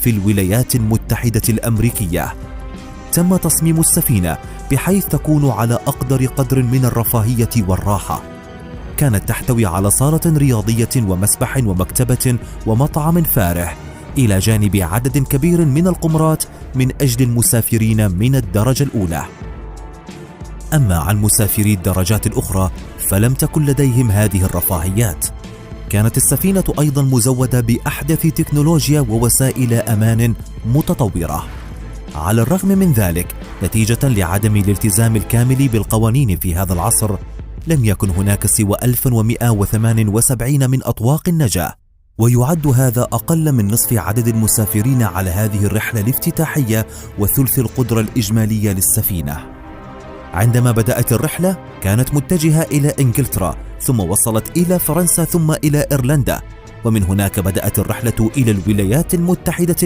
في الولايات المتحدة الأمريكية. تم تصميم السفينة بحيث تكون على أقدر قدر من الرفاهية والراحة. كانت تحتوي على صالة رياضية ومسبح ومكتبة ومطعم فارح، إلى جانب عدد كبير من القمرات من أجل المسافرين من الدرجة الأولى. أما عن مسافري الدرجات الأخرى فلم تكن لديهم هذه الرفاهيات. كانت السفينة أيضا مزودة بأحدث تكنولوجيا ووسائل أمان متطورة. على الرغم من ذلك، نتيجة لعدم الالتزام الكامل بالقوانين في هذا العصر، لم يكن هناك سوى 1178 من أطواق النجاة، ويعد هذا أقل من نصف عدد المسافرين على هذه الرحلة الافتتاحية وثلث القدرة الإجمالية للسفينة. عندما بدأت الرحلة كانت متجهة إلى إنجلترا، ثم وصلت إلى فرنسا، ثم إلى إيرلندا، ومن هناك بدأت الرحلة إلى الولايات المتحدة